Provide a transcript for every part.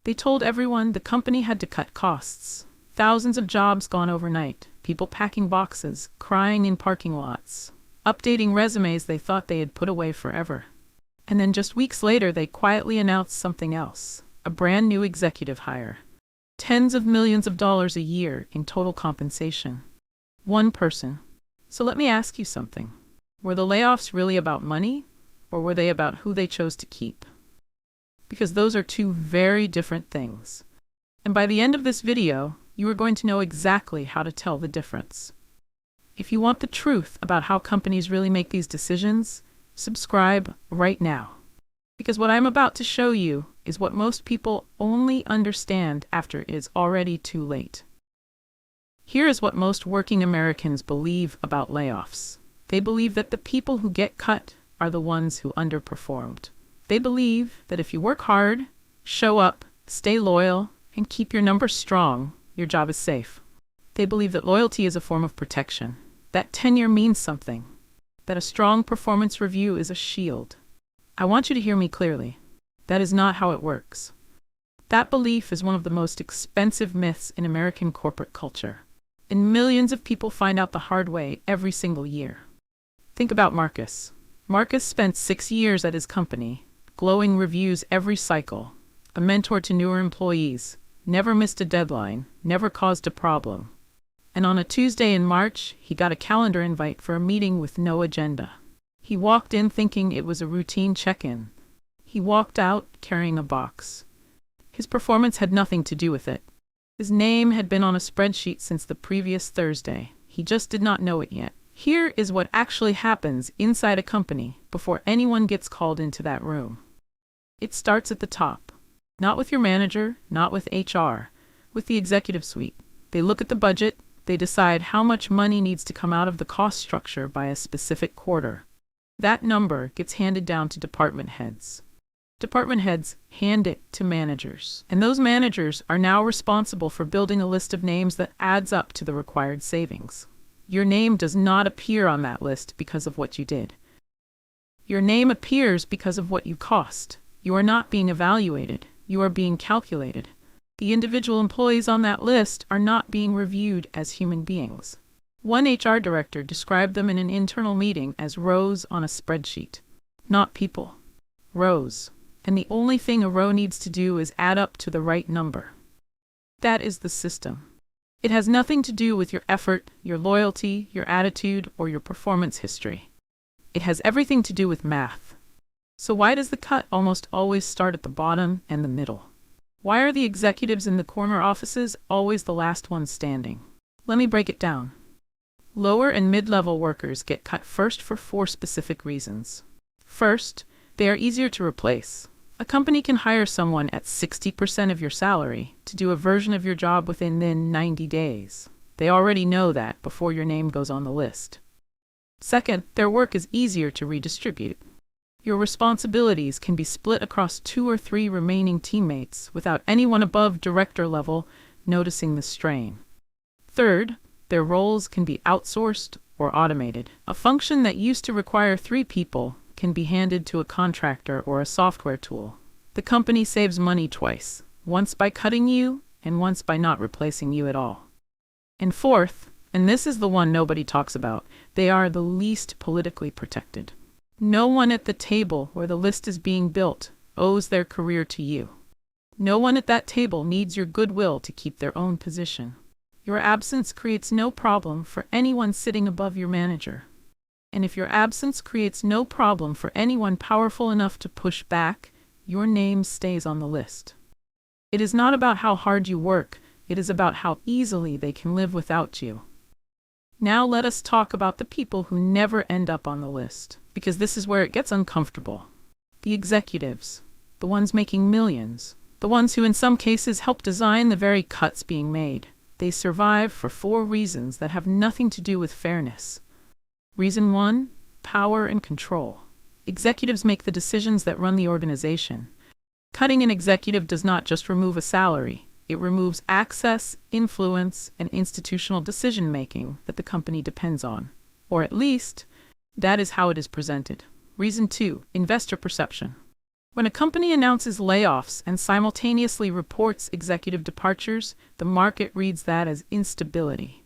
They told everyone the company had to cut costs. Thousands of jobs gone overnight, people packing boxes, crying in parking lots, updating resumes they thought they had put away forever. And then just weeks later, they quietly announced something else, a brand new executive hire. Tens of millions of dollars a year in total compensation. One person. So let me ask you something. Were the layoffs really about money, or were they about who they chose to keep? Because those are two very different things. And by the end of this video, you are going to know exactly how to tell the difference. If you want the truth about how companies really make these decisions, subscribe right now. Because what I'm about to show you is what most people only understand after it is already too late. Here is what most working Americans believe about layoffs. They believe that the people who get cut are the ones who underperformed. They believe that if you work hard, show up, stay loyal, and keep your numbers strong, your job is safe. They believe that loyalty is a form of protection, that tenure means something, that a strong performance review is a shield. I want you to hear me clearly. That is not how it works. That belief is one of the most expensive myths in American corporate culture, and millions of people find out the hard way every single year. Think about Marcus. Marcus spent 6 years at his company, glowing reviews every cycle, a mentor to newer employees, never missed a deadline, never caused a problem. And on a Tuesday in March, he got a calendar invite for a meeting with no agenda. He walked in thinking it was a routine check-in. He walked out carrying a box. His performance had nothing to do with it. His name had been on a spreadsheet since the previous Thursday. He just did not know it yet. Here is what actually happens inside a company before anyone gets called into that room. It starts at the top. Not with your manager, not with HR, with the executive suite. They look at the budget, they decide how much money needs to come out of the cost structure by a specific quarter. That number gets handed down to department heads. Department heads hand it to managers, and those managers are now responsible for building a list of names that adds up to the required savings. Your name does not appear on that list because of what you did. Your name appears because of what you cost. You are not being evaluated. You are being calculated. The individual employees on that list are not being reviewed as human beings. One HR director described them in an internal meeting as rows on a spreadsheet. Not people. Rows. And the only thing a row needs to do is add up to the right number. That is the system. It has nothing to do with your effort, your loyalty, your attitude, or your performance history. It has everything to do with math. So why does the cut almost always start at the bottom and the middle? Why are the executives in the corner offices always the last ones standing? Let me break it down. Lower and mid-level workers get cut first for 4 specific reasons. First, they are easier to replace. A company can hire someone at 60% of your salary to do a version of your job within 90 days. They already know that before your name goes on the list. Second, their work is easier to redistribute. Your responsibilities can be split across 2 or 3 remaining teammates without anyone above director level noticing the strain. Third, their roles can be outsourced or automated. A function that used to require 3 people can be handed to a contractor or a software tool. The company saves money twice, once by cutting you and once by not replacing you at all. And fourth, and this is the one nobody talks about, they are the least politically protected. No one at the table where the list is being built owes their career to you. No one at that table needs your goodwill to keep their own position. Your absence creates no problem for anyone sitting above your manager. And if your absence creates no problem for anyone powerful enough to push back, your name stays on the list. It is not about how hard you work, it is about how easily they can live without you. Now let us talk about the people who never end up on the list, because this is where it gets uncomfortable. The executives, the ones making millions, the ones who in some cases help design the very cuts being made. They survive for 4 reasons that have nothing to do with fairness. Reason 1, power and control. Executives make the decisions that run the organization. Cutting an executive does not just remove a salary. It removes access, influence, and institutional decision-making that the company depends on. Or at least, that is how it is presented. Reason 2, investor perception. When a company announces layoffs and simultaneously reports executive departures, the market reads that as instability.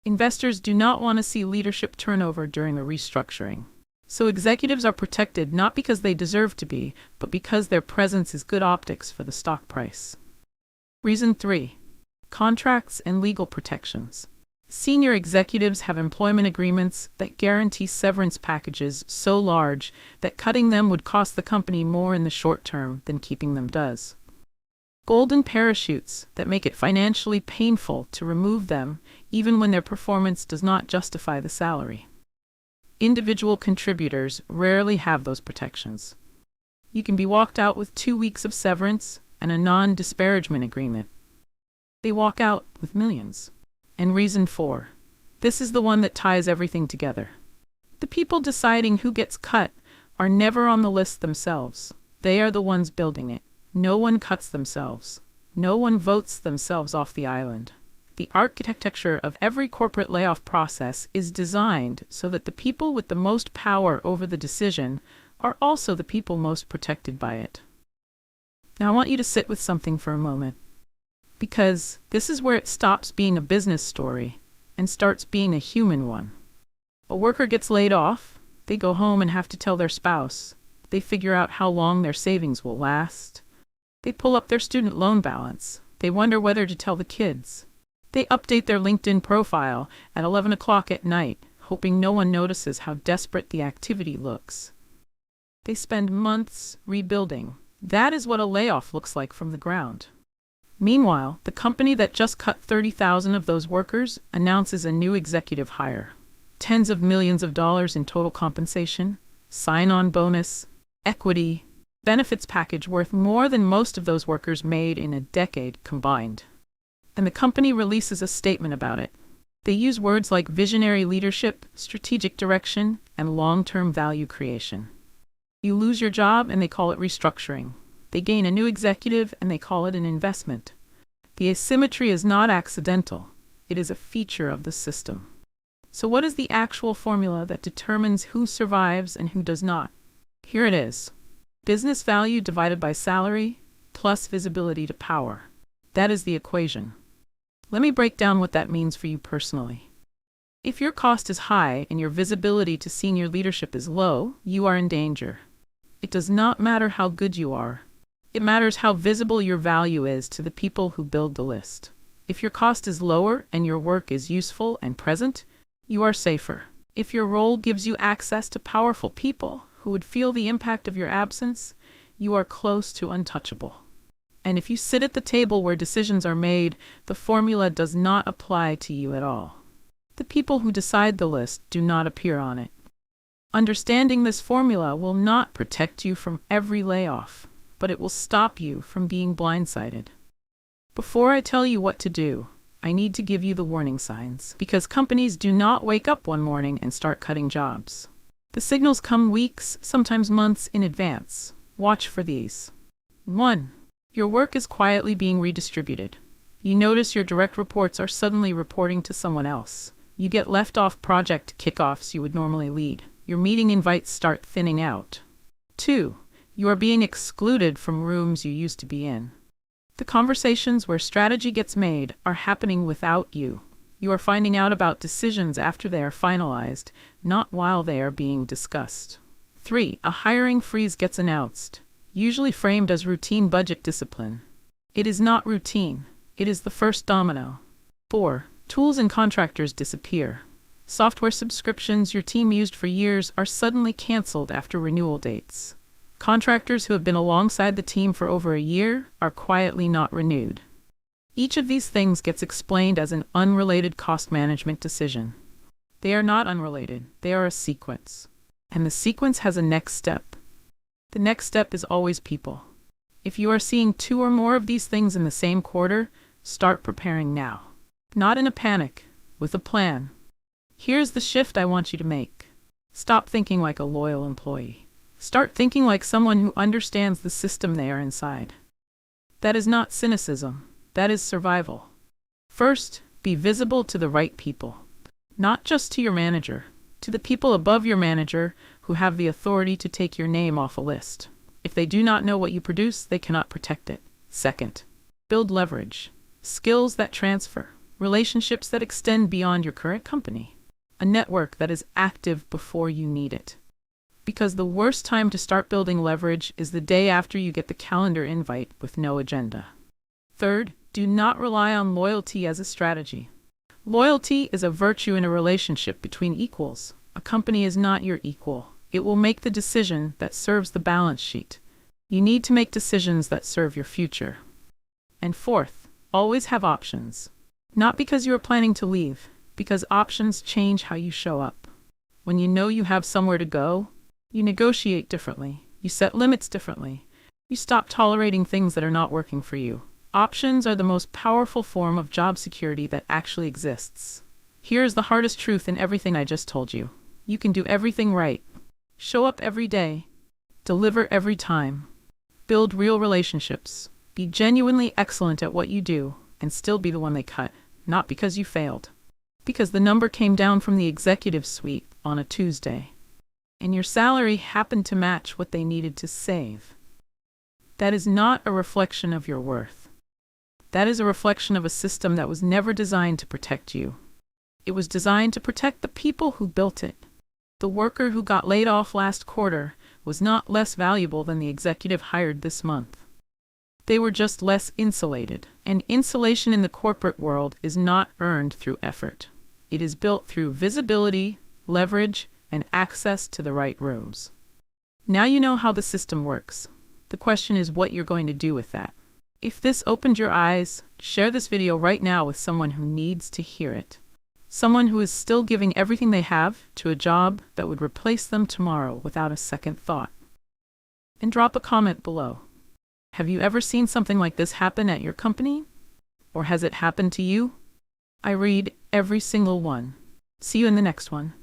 Investors do not want to see leadership turnover during the restructuring. So executives are protected not because they deserve to be, but because their presence is good optics for the stock price. Reason 3. Contracts and legal protections. Senior executives have employment agreements that guarantee severance packages so large that cutting them would cost the company more in the short term than keeping them does. Golden parachutes that make it financially painful to remove them, even when their performance does not justify the salary. Individual contributors rarely have those protections. You can be walked out with 2 weeks of severance and a non-disparagement agreement. They walk out with millions. And reason 4. This is the one that ties everything together. The people deciding who gets cut are never on the list themselves. They are the ones building it. No one cuts themselves. No one votes themselves off the island. The architecture of every corporate layoff process is designed so that the people with the most power over the decision are also the people most protected by it. Now I want you to sit with something for a moment, because this is where it stops being a business story and starts being a human one. A worker gets laid off, they go home and have to tell their spouse. They figure out how long their savings will last. They pull up their student loan balance. They wonder whether to tell the kids. They update their LinkedIn profile at 11 o'clock at night, hoping no one notices how desperate the activity looks. They spend months rebuilding. That is what a layoff looks like from the ground. Meanwhile, the company that just cut 30,000 of those workers announces a new executive hire. Tens of millions of dollars in total compensation, sign-on bonus, equity, benefits package worth more than most of those workers made in a decade combined. And the company releases a statement about it. They use words like visionary leadership, strategic direction, and long-term value creation. You lose your job and they call it restructuring. They gain a new executive and they call it an investment. The asymmetry is not accidental. It is a feature of the system. So what is the actual formula that determines who survives and who does not? Here it is. Business value divided by salary plus visibility to power. That is the equation. Let me break down what that means for you personally. If your cost is high and your visibility to senior leadership is low, you are in danger. It does not matter how good you are. It matters how visible your value is to the people who build the list. If your cost is lower and your work is useful and present, you are safer. If your role gives you access to powerful people who would feel the impact of your absence, you are close to untouchable. And if you sit at the table where decisions are made, the formula does not apply to you at all. The people who decide the list do not appear on it. Understanding this formula will not protect you from every layoff, but it will stop you from being blindsided. Before I tell you what to do, I need to give you the warning signs, because companies do not wake up one morning and start cutting jobs. The signals come weeks, sometimes months in advance. Watch for these. 1. Your work is quietly being redistributed. You notice your direct reports are suddenly reporting to someone else. You get left off project kickoffs you would normally lead. Your meeting invites start thinning out. 2. You are being excluded from rooms you used to be in. The conversations where strategy gets made are happening without you. You are finding out about decisions after they are finalized, not while they are being discussed. 3. A hiring freeze gets announced, usually framed as routine budget discipline. It is not routine. It is the first domino. 4. Tools and contractors disappear. Software subscriptions your team used for years are suddenly canceled after renewal dates. Contractors who have been alongside the team for over a year are quietly not renewed. Each of these things gets explained as an unrelated cost management decision. They are not unrelated. They are a sequence. And the sequence has a next step. The next step is always people. If you are seeing 2 or more of these things in the same quarter, start preparing now. Not in a panic, with a plan. Here's the shift I want you to make. Stop thinking like a loyal employee. Start thinking like someone who understands the system they are inside. That is not cynicism. That is survival. First, be visible to the right people. Not just to your manager, to the people above your manager who have the authority to take your name off a list. If they do not know what you produce, they cannot protect it. Second, build leverage. Skills that transfer. Relationships that extend beyond your current company. A network that is active before you need it. Because the worst time to start building leverage is the day after you get the calendar invite with no agenda. Third, do not rely on loyalty as a strategy. Loyalty is a virtue in a relationship between equals. A company is not your equal. It will make the decision that serves the balance sheet. You need to make decisions that serve your future. And fourth, always have options. Not because you are planning to leave, because options change how you show up. When you know you have somewhere to go, you negotiate differently. You set limits differently. You stop tolerating things that are not working for you. Options are the most powerful form of job security that actually exists. Here's the hardest truth in everything I just told you. You can do everything right. Show up every day. Deliver every time. Build real relationships. Be genuinely excellent at what you do and still be the one they cut. Not because you failed. Because the number came down from the executive suite on a Tuesday. And your salary happened to match what they needed to save. That is not a reflection of your worth. That is a reflection of a system that was never designed to protect you. It was designed to protect the people who built it. The worker who got laid off last quarter was not less valuable than the executive hired this month. They were just less insulated. And insulation in the corporate world is not earned through effort. It is built through visibility, leverage, and access to the right rooms. Now you know how the system works. The question is what you're going to do with that. If this opened your eyes, share this video right now with someone who needs to hear it. Someone who is still giving everything they have to a job that would replace them tomorrow without a second thought. And drop a comment below. Have you ever seen something like this happen at your company? Or has it happened to you? I read every single one. See you in the next one.